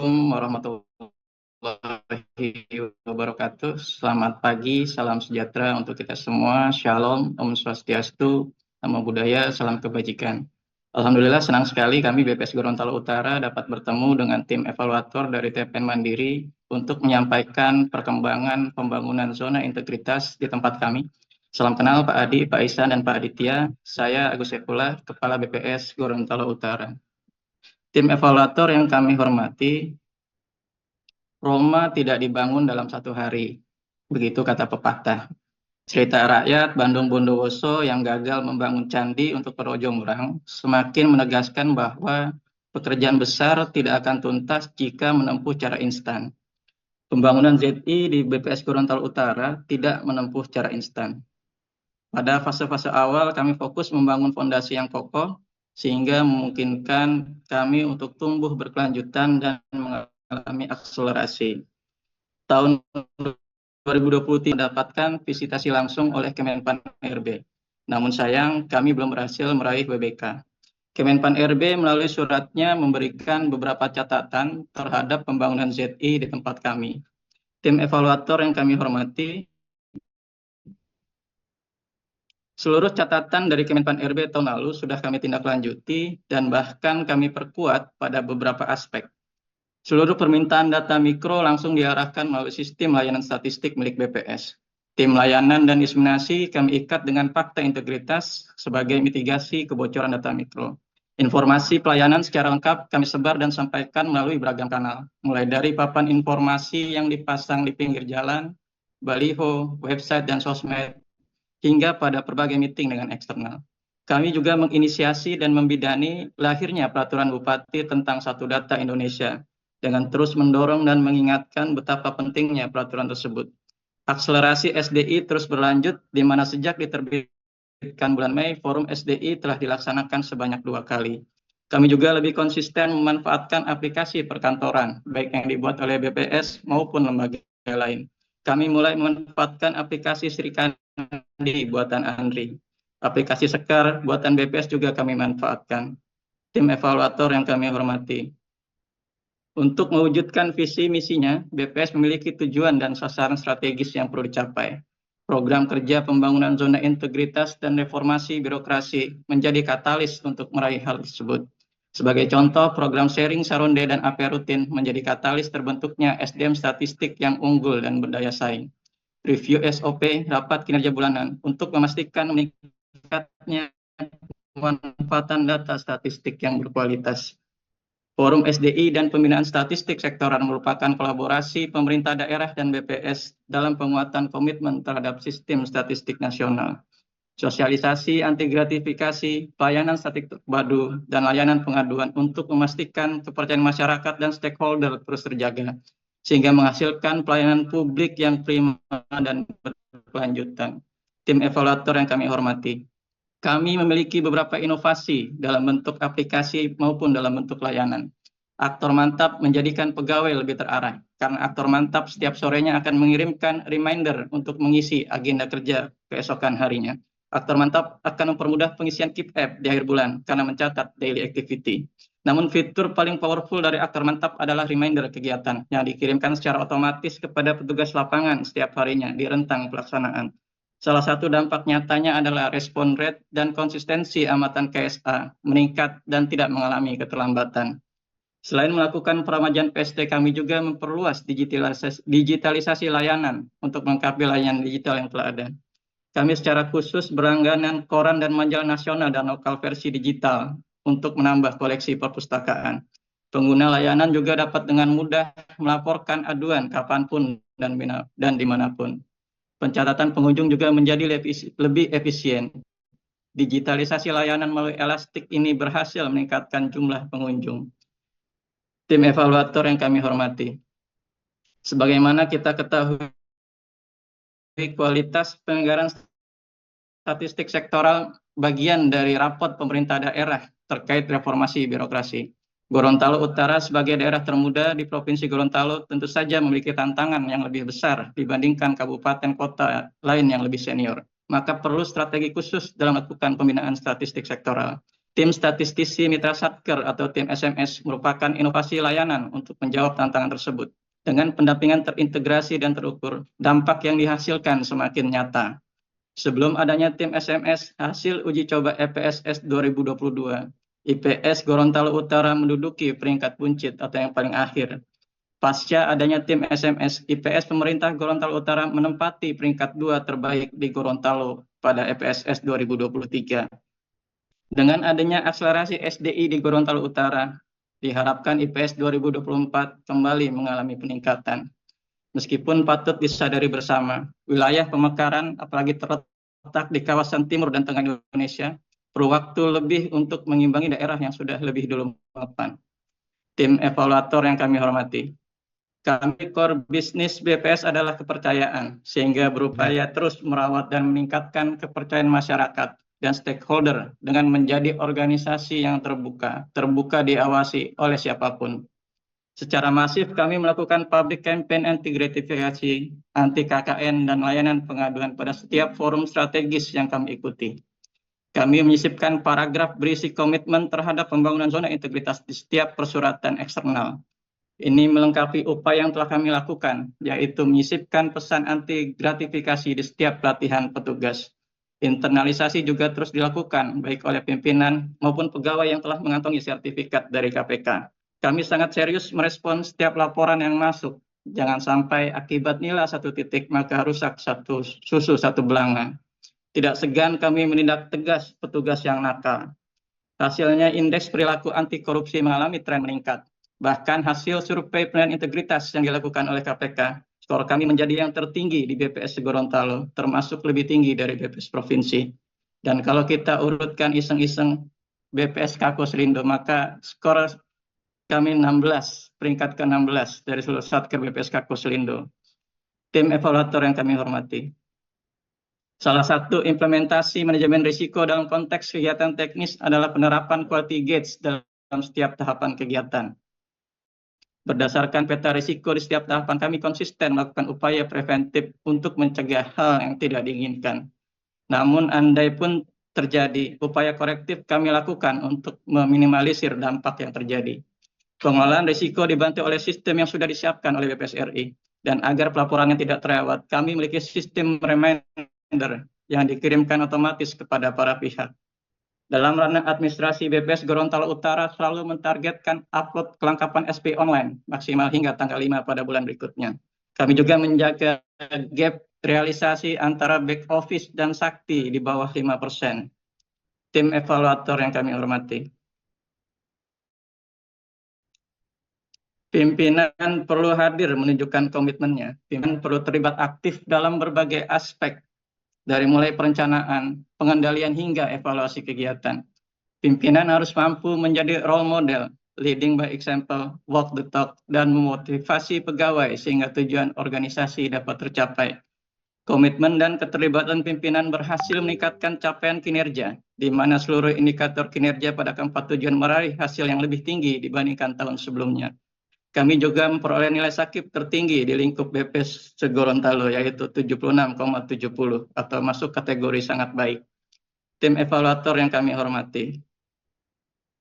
Assalamualaikum warahmatullahi wabarakatuh. Selamat pagi, salam sejahtera untuk kita semua. Shalom, Om Swastiastu, Namo Buddhaya, salam kebajikan. Alhamdulillah senang sekali kami BPS Gorontalo Utara dapat bertemu dengan tim evaluator dari TPN Mandiri untuk menyampaikan perkembangan pembangunan zona integritas di tempat kami. Salam kenal Pak Adi, Pak Ihsan, dan Pak Aditya. Saya Agus Saifullah, Kepala BPS Gorontalo Utara. Tim evaluator yang kami hormati, Roma tidak dibangun dalam satu hari, begitu kata pepatah. Cerita rakyat Bandung Bondowoso yang gagal membangun candi untuk Rojo Murang semakin menegaskan bahwa pekerjaan besar tidak akan tuntas jika menempuh cara instan. Pembangunan ZI di BPS Gorontalo Utara tidak menempuh cara instan. Pada fase-fase awal kami fokus membangun fondasi yang kokoh sehingga memungkinkan kami untuk tumbuh berkelanjutan dan mengalami akselerasi. Tahun 2023 mendapatkan visitasi langsung oleh Kemenpan RB. Namun sayang, kami belum berhasil meraih WBK. Kemenpan RB melalui suratnya memberikan beberapa catatan terhadap pembangunan ZI di tempat kami. Tim evaluator yang kami hormati, seluruh catatan dari Kemenpan RB tahun lalu sudah kami tindak lanjuti dan bahkan kami perkuat pada beberapa aspek. Seluruh permintaan data mikro langsung diarahkan melalui sistem layanan statistik milik BPS. Tim layanan dan diseminasi kami ikat dengan fakta integritas sebagai mitigasi kebocoran data mikro. Informasi pelayanan secara lengkap kami sebar dan sampaikan melalui beragam kanal, mulai dari papan informasi yang dipasang di pinggir jalan, baliho, website, dan sosmed, hingga pada berbagai meeting dengan eksternal. Kami juga menginisiasi dan membidani lahirnya peraturan Bupati tentang Satu Data Indonesia, dengan terus mendorong dan mengingatkan betapa pentingnya peraturan tersebut. Akselerasi SDI terus berlanjut, di mana sejak diterbitkan bulan Mei, forum SDI telah dilaksanakan sebanyak 2 kali. Kami juga lebih konsisten memanfaatkan aplikasi perkantoran, baik yang dibuat oleh BPS maupun lembaga lain. Kami mulai memanfaatkan aplikasi Srikandi buatan Andri. Aplikasi Sekar buatan BPS juga kami manfaatkan. Tim evaluator yang kami hormati, untuk mewujudkan visi misinya, BPS memiliki tujuan dan sasaran strategis yang perlu dicapai. Program kerja pembangunan zona integritas dan reformasi birokrasi menjadi katalis untuk meraih hal tersebut. Sebagai contoh, program sharing Saronde dan AP rutin menjadi katalis terbentuknya SDM statistik yang unggul dan berdaya saing. Review SOP rapat kinerja bulanan untuk memastikan meningkatnya pemanfaatan data statistik yang berkualitas. Forum SDI dan pembinaan statistik sektoral merupakan kolaborasi pemerintah daerah dan BPS dalam penguatan komitmen terhadap sistem statistik nasional. Sosialisasi anti gratifikasi, pelayanan statistik terpadu, dan layanan pengaduan untuk memastikan kepercayaan masyarakat dan stakeholder terus terjaga, sehingga menghasilkan pelayanan publik yang prima dan berkelanjutan. Tim evaluator yang kami hormati, kami memiliki beberapa inovasi dalam bentuk aplikasi maupun dalam bentuk layanan. Aktor Mantap menjadikan pegawai lebih terarah, karena Aktor Mantap setiap sorenya akan mengirimkan reminder untuk mengisi agenda kerja keesokan harinya. Aktor Mantap akan mempermudah pengisian Keep App di akhir bulan karena mencatat daily activity. Namun fitur paling powerful dari Aktor Mantap adalah reminder kegiatan yang dikirimkan secara otomatis kepada petugas lapangan setiap harinya di rentang pelaksanaan. Salah satu dampak nyatanya adalah respon rate dan konsistensi amatan KSA meningkat dan tidak mengalami keterlambatan. Selain melakukan peremajaan PST, kami juga memperluas digitalisasi layanan untuk melengkapi layanan digital yang telah ada. Kami secara khusus berlangganan koran dan majalah nasional dan lokal versi digital untuk menambah koleksi perpustakaan. Pengguna layanan juga dapat dengan mudah melaporkan aduan kapanpun dan dimanapun. Pencatatan pengunjung juga menjadi lebih efisien. Digitalisasi layanan melalui Elastic ini berhasil meningkatkan jumlah pengunjung. Tim evaluator yang kami hormati, sebagaimana kita ketahui, kualitas penganggaran statistik sektoral bagian dari rapot pemerintah daerah terkait reformasi birokrasi. Gorontalo Utara sebagai daerah termuda di Provinsi Gorontalo tentu saja memiliki tantangan yang lebih besar dibandingkan kabupaten kota lain yang lebih senior. Maka perlu strategi khusus dalam melakukan pembinaan statistik sektoral. Tim statistisi Mitra Satker atau tim SMS merupakan inovasi layanan untuk menjawab tantangan tersebut. Dengan pendampingan terintegrasi dan terukur, dampak yang dihasilkan semakin nyata. Sebelum adanya tim SMS, hasil uji coba EPSS 2022, IPS Gorontalo Utara menduduki peringkat buncit atau yang paling akhir. Pasca adanya tim SMS, IPS pemerintah Gorontalo Utara menempati peringkat 2 terbaik di Gorontalo pada EPSS 2023. Dengan adanya akselerasi SDI di Gorontalo Utara, diharapkan IPS 2024 kembali mengalami peningkatan. Meskipun patut disadari bersama, wilayah pemekaran apalagi terletak di kawasan timur dan tengah Indonesia, perlu waktu lebih untuk mengimbangi daerah yang sudah lebih dulu mapan. Tim evaluator yang kami hormati, kami core bisnis BPS adalah kepercayaan, sehingga berupaya terus merawat dan meningkatkan kepercayaan masyarakat dan stakeholder dengan menjadi organisasi yang terbuka diawasi oleh siapapun. Secara masif kami melakukan public campaign anti gratifikasi, anti KKN, dan layanan pengaduan pada setiap forum strategis yang kami ikuti. Kami menyisipkan paragraf berisi komitmen terhadap pembangunan zona integritas di setiap persuratan eksternal. Ini melengkapi upaya yang telah kami lakukan, yaitu menyisipkan pesan anti gratifikasi di setiap pelatihan petugas. Internalisasi juga terus dilakukan, baik oleh pimpinan maupun pegawai yang telah mengantongi sertifikat dari KPK. Kami sangat serius merespon setiap laporan yang masuk. Jangan sampai akibat nilai satu titik maka rusak satu susu satu belanga. Tidak segan kami menindak tegas petugas yang nakal. Hasilnya indeks perilaku anti korupsi mengalami tren meningkat. Bahkan hasil survei penilaian integritas yang dilakukan oleh KPK, skor kami menjadi yang tertinggi di BPS Gorontalo, termasuk lebih tinggi dari BPS Provinsi. Dan kalau kita urutkan iseng-iseng BPS Kako Selindo, maka skor kami 16, peringkat ke-16 dari seluruh Satker BPS Kako Selindo. Tim evaluator yang kami hormati. Salah satu implementasi manajemen risiko dalam konteks kegiatan teknis adalah penerapan quality gates dalam setiap tahapan kegiatan. Berdasarkan peta risiko di setiap tahapan, kami konsisten melakukan upaya preventif untuk mencegah hal yang tidak diinginkan. Namun andai pun terjadi, upaya korektif kami lakukan untuk meminimalisir dampak yang terjadi. Pengelolaan risiko dibantu oleh sistem yang sudah disiapkan oleh BPS RI. Dan agar pelaporannya tidak terlewat, kami memiliki sistem reminder yang dikirimkan otomatis kepada para pihak. Dalam ranah administrasi, BPS Gorontalo Utara selalu mentargetkan upload kelengkapan SP online maksimal hingga tanggal 5 pada bulan berikutnya. Kami juga menjaga gap realisasi antara back office dan sakti di bawah 5%. Tim evaluator yang kami hormati. Pimpinan perlu hadir menunjukkan komitmennya. Pimpinan perlu terlibat aktif dalam berbagai aspek, dari mulai perencanaan, pengendalian hingga evaluasi kegiatan. Pimpinan harus mampu menjadi role model, leading by example, walk the talk, dan memotivasi pegawai sehingga tujuan organisasi dapat tercapai. Komitmen dan keterlibatan pimpinan berhasil meningkatkan capaian kinerja, di mana seluruh indikator kinerja pada keempat tujuan meraih hasil yang lebih tinggi dibandingkan tahun sebelumnya. Kami juga memperoleh nilai sakit tertinggi di lingkup BPS Gorontalo, yaitu 76,70 atau masuk kategori sangat baik. Tim evaluator yang kami hormati.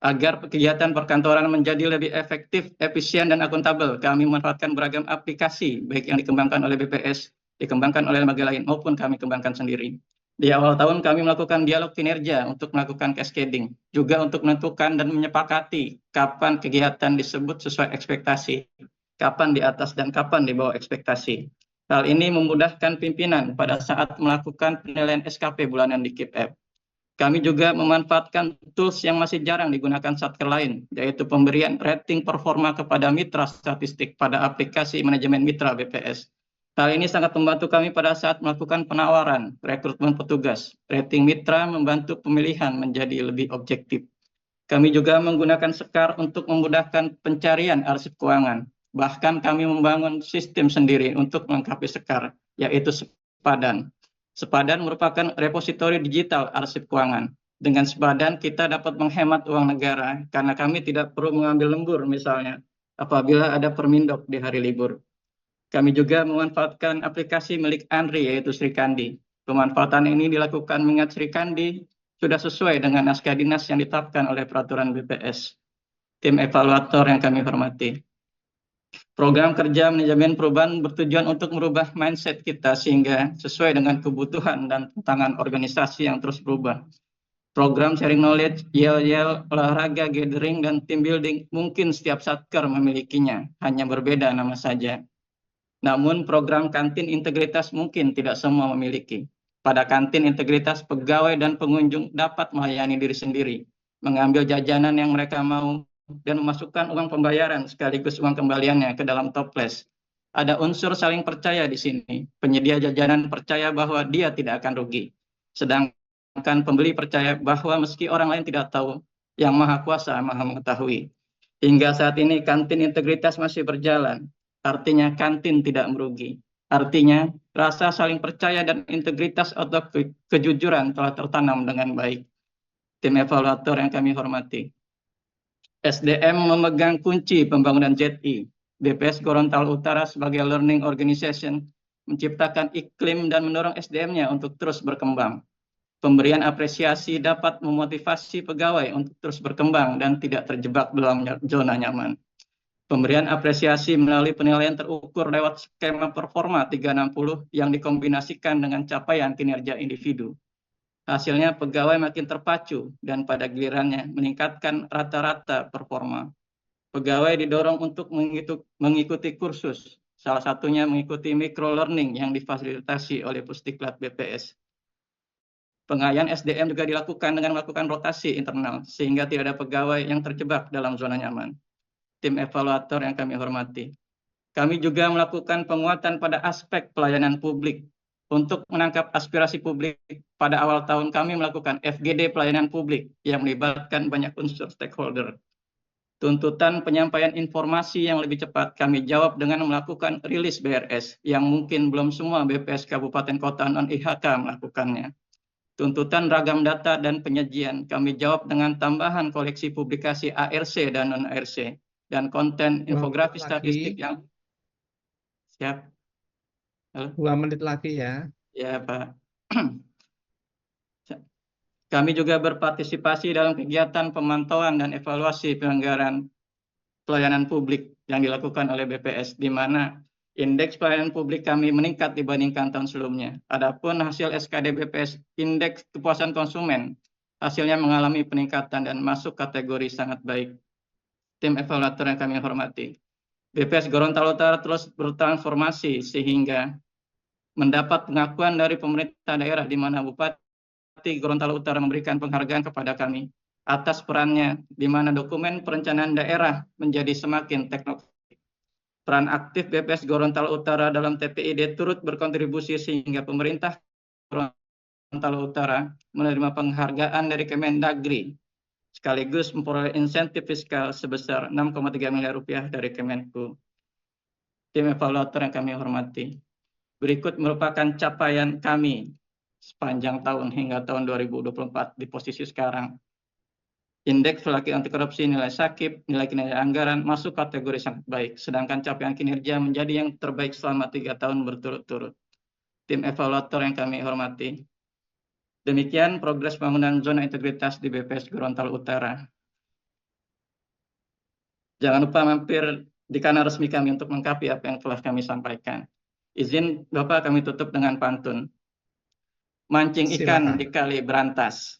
Agar kegiatan perkantoran menjadi lebih efektif, efisien, dan akuntabel, kami memanfaatkan beragam aplikasi, baik yang dikembangkan oleh BPS, dikembangkan oleh lembaga lain, maupun kami kembangkan sendiri. Di awal tahun kami melakukan dialog kinerja untuk melakukan cascading, juga untuk menentukan dan menyepakati kapan kegiatan disebut sesuai ekspektasi, kapan di atas dan kapan di bawah ekspektasi. Hal ini memudahkan pimpinan pada saat melakukan penilaian SKP bulanan di KIP. Kami juga memanfaatkan tools yang masih jarang digunakan satker lain, yaitu pemberian rating performa kepada mitra statistik pada aplikasi manajemen mitra BPS. Hal ini sangat membantu kami pada saat melakukan penawaran rekrutmen petugas. Rating mitra membantu pemilihan menjadi lebih objektif. Kami juga menggunakan Sekar untuk memudahkan pencarian arsip keuangan. Bahkan kami membangun sistem sendiri untuk melengkapi Sekar, yaitu Sepadan. Sepadan merupakan repositori digital arsip keuangan. Dengan Sepadan kita dapat menghemat uang negara karena kami tidak perlu mengambil lembur misalnya apabila ada permindok di hari libur. Kami juga memanfaatkan aplikasi milik Andri yaitu Sri Kandi. Pemanfaatan ini dilakukan mengingat Sri Kandi sudah sesuai dengan naskah dinas yang ditetapkan oleh peraturan BPS. Tim evaluator yang kami hormati. Program kerja manajemen perubahan bertujuan untuk merubah mindset kita sehingga sesuai dengan kebutuhan dan tantangan organisasi yang terus berubah. Program sharing knowledge, yel-yel, olahraga, gathering, dan team building mungkin setiap satker memilikinya, hanya berbeda nama saja. Namun program kantin integritas mungkin tidak semua memiliki. Pada kantin integritas, pegawai dan pengunjung dapat melayani diri sendiri, mengambil jajanan yang mereka mau, dan memasukkan uang pembayaran sekaligus uang kembaliannya ke dalam toples. Ada unsur saling percaya di sini. Penyedia jajanan percaya bahwa dia tidak akan rugi. Sedangkan pembeli percaya bahwa meski orang lain tidak tahu, yang Maha Kuasa Maha mengetahui. Hingga saat ini kantin integritas masih berjalan. Artinya kantin tidak merugi. Artinya rasa saling percaya dan integritas atau kejujuran telah tertanam dengan baik. Tim evaluator yang kami hormati. SDM memegang kunci pembangunan ZI. BPS Gorontalo Utara sebagai learning organization menciptakan iklim dan mendorong SDM-nya untuk terus berkembang. Pemberian apresiasi dapat memotivasi pegawai untuk terus berkembang dan tidak terjebak dalam zona nyaman. Pemberian apresiasi melalui penilaian terukur lewat skema performa 360 yang dikombinasikan dengan capaian kinerja individu. Hasilnya pegawai makin terpacu dan pada gilirannya meningkatkan rata-rata performa. Pegawai didorong untuk mengikuti kursus, salah satunya mengikuti micro learning yang difasilitasi oleh Pusdiklat BPS. Pengayaan SDM juga dilakukan dengan melakukan rotasi internal, sehingga tidak ada pegawai yang terjebak dalam zona nyaman. Tim evaluator yang kami hormati. Kami juga melakukan penguatan pada aspek pelayanan publik. Untuk menangkap aspirasi publik, pada awal tahun kami melakukan FGD pelayanan publik yang melibatkan banyak unsur stakeholder. Tuntutan penyampaian informasi yang lebih cepat kami jawab dengan melakukan rilis BRS yang mungkin belum semua BPS Kabupaten Kota non-IHK melakukannya. Tuntutan ragam data dan penyajian kami jawab dengan tambahan koleksi publikasi ARC dan non-ARC dan konten infografis statistik yang siap. Halo? 2 menit lagi ya. Ya, Pak. Kami juga berpartisipasi dalam kegiatan pemantauan dan evaluasi penyelenggaraan pelayanan publik yang dilakukan oleh BPS, di mana indeks pelayanan publik kami meningkat dibandingkan tahun sebelumnya. Adapun hasil SKD BPS, indeks kepuasan konsumen, hasilnya mengalami peningkatan dan masuk kategori sangat baik. Tim evaluator yang kami hormati. BPS Gorontalo Utara terus bertransformasi sehingga mendapat pengakuan dari pemerintah daerah di mana Bupati Gorontalo Utara memberikan penghargaan kepada kami atas perannya di mana dokumen perencanaan daerah menjadi semakin teknologi. Peran aktif BPS Gorontalo Utara dalam TPID turut berkontribusi sehingga pemerintah Gorontalo Utara menerima penghargaan dari Kemendagri sekaligus memperoleh insentif fiskal sebesar 6,3 miliar rupiah dari Kemenku. Tim evaluator yang kami hormati. Berikut merupakan capaian kami sepanjang tahun hingga tahun 2024 di posisi sekarang. Indeks perilaku anti korupsi, nilai sakit, nilai kinerja anggaran masuk kategori sangat baik, sedangkan capaian kinerja menjadi yang terbaik selama 3 tahun berturut-turut. Tim evaluator yang kami hormati. Demikian progres pembangunan zona integritas di BPS Gorontalo Utara. Jangan lupa mampir di kanal resmi kami untuk melengkapi apa yang telah kami sampaikan. Izin Bapak kami tutup dengan pantun. Mancing ikan Silakan. di kali Berantas.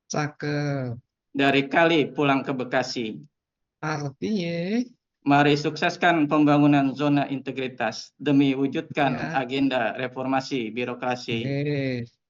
Cakep. Dari kali pulang ke Bekasi. Artinya, Mari sukseskan pembangunan zona integritas demi wujudkan ya. agenda reformasi birokrasi. Oke.